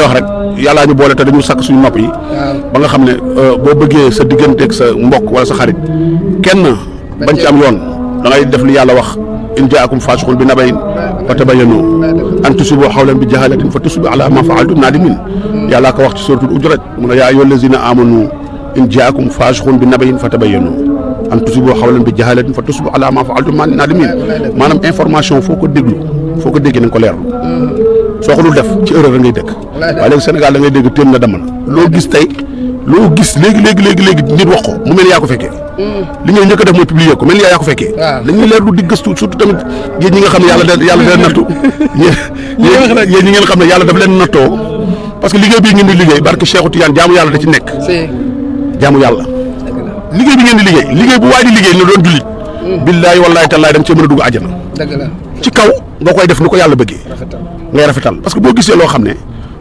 wax rek yàllaa ñu boole te dañu sakk suñu nopp yi ba nga xam ne boo bëggee sa digganteeg sa mbokk wala sa xarit kenn bañ ci am yoon da ngay def li yàlla wax in jaakum faasiqun bi nabayin fatabayyanu an tusibu xawlan bi jahalatin fa tusbihu ala ma faaltum nadimin yàllaa ko wax ci suratul Hujurat mu ne yaa ayyuhal lazina amanu in jaakum faasiqun bi nabayin fatabayyanu an tusibu xawlan bi jahalatin fa tusbihu ala ma faaltum nadimin maanaam information foo ko déglu foo ko déggee na nga ko leerlu soo ko dul def ci erreur da ngay dëkk waaye léegi Sénégal da ngay dégg téem na dama na loo gis tey loo gis léegi nit wax ko mu mel ni yaa ko fekkee li ngay njëkk a def mooy publier ko mel ni yaa ko fekkee dañuy leer lu di gëstu surtout tamit yéen ñi nga xam ne yàlla da nattu yéen ñi ngeen xam ne yàlla daf leen nattoo parce que liggéey bii ngeen di liggéey barke Cheikhou Tidiane jaamu yàlla da ci nekk jaamu yàlla liggéey bi ngeen di liggéey bu waay di liggéey na doon jullit billaahi wallaahi tallaahi da nga cee mën a dugg àjjana ci kaw nga koy def ni ko yàlla bëggee ngay rafetal parce que boo gisee loo xam ne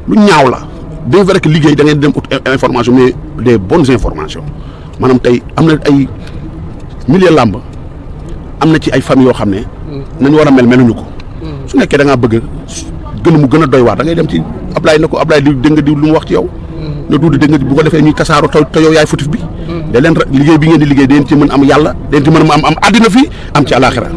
lu ñaaw la bien vrai que liggéey da ngay dem ut information mais des bonnes informations maanaam tey am na ay milieu làmb am na ci ay famille yoo xam ne nañu war a meluñu ko su nekkee da ngaa bëgg mu gën a doy waar da ngay dem ci Ablaye na ko Ablaye di dégg nga di lu mu wax ci yow na duudi dégg nga bu ko defee ñuy tasaaro te yow yaay fautif bi da leen liggéey bi ngeen di liggéey dañ ci mën am yàlla dañ ci mën am àddina fii am ci àllaaxira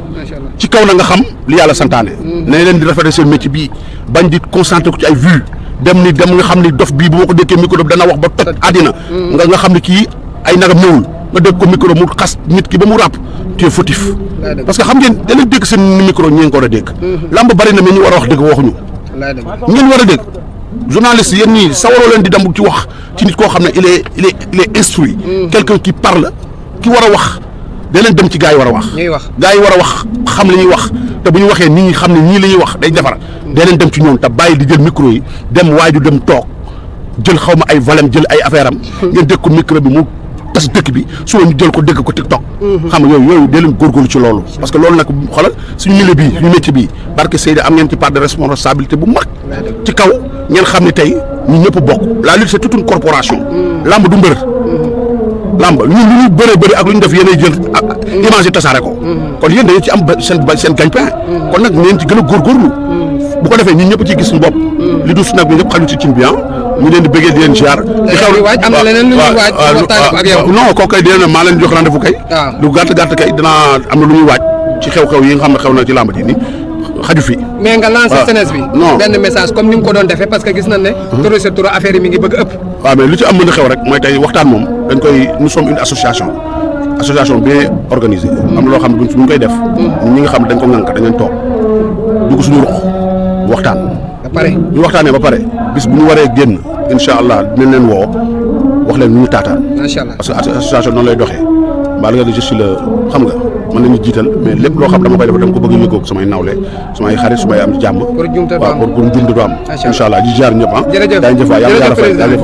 ci kaw na nga xam li yàlla santaane ne leen di rafetlu seen métier bii bañ di concentré ko ci ay vues dem nga xam ni dof bii bu ma ko dékkee micro dana wax ba toj àddina nga xam ne kii ay nagam ñëwul nga dégg ko micro mu xas nit ki ba mu ràpp tu es fautif parce que xam ngeen da leen dégg seen micro ñi ngi ko war a dégg lamb bari na mais ñu war a wax dëgg waxuñu ngeen war a dégg journaliste yéen ñii sawaroo leen di dem ci wax ci nit koo xam ne il est instruit quelqu'un qui parle ki war a wax da leen dem ci gars yi war a wax gars yi war a wax xam li ñuy wax te bu ñu waxee nit ñi xam ne ñii la ñuy wax day defar da leen dem ci ñoom te bàyyi di jël micro yi dem waaye du dem toog jël xaw ma ay valem jël ay affaire am ngeen dégg ko micro bi mu tas dëkk bi suba ñu jël ko dégg ko TikTok xam nga yooyu da leen góorgóorlu ci loolu parce que loolu nag xoolal suñu milieu bii suñu métier bii barke Seydi am ngeen ci part de responsabilité bu mag ci kaw ngeen xam ne tey ñu ñëpp bokk la lutte c'est toute une corporation lamb du mbër lamb ñun lu ñu bëri ak lu ñu def yéenay jël image yi tasaare ko kon yéen dañu ci am seen gagne-pain kon nag ngeen ci gën a góorgóorlu bu ko defee ñun ñëpp ci gis suñu bopp li du nag ñu ñëpp xaju ci cin bi ñu leen di bëggee di leen ziar. di xew am na leneen lu ñuy waaj waxtaan ak yow. non kooku kay dina maa leen jox rendez-vous kay. lu gàtt kay dinaa am na lu ñuy waaj ci xew-xew yi nga xam ne xew na ci làmb ji ni xaju fi. mais nga lancé jeunesse bi. non benn message comme ni nga ko doon defee parce que gis nañ ne. trop c'est trop affaire yi mi ngi bëgg ëpp. waaw mais lu ci am mën a xew rek mooy tey waxtaan moom dañ koy nous sommes une association bien organisée. am na loo xam ne buñ koy def. ñi nga xam ne dañ ko ŋànk dañ leen toog dugg suñu ruq waxtaan. ñu waxtaanee ba pare bis bu ñu waree génn incha allah dinañ leen woo wax leen nu ñu taataan. macha allah parce que association noonu lay doxee mbaa nga je suis le xam nga mën nañu jiital mais lépp loo xam dama koy def dama ko bëgg a yëgoo samay nawle samay xarit su may am jàmm. pour njumte du am waaw pour njumte du am. incha allah di jaar ñëpp ah. jërëjëf daañu jëf waay yàlla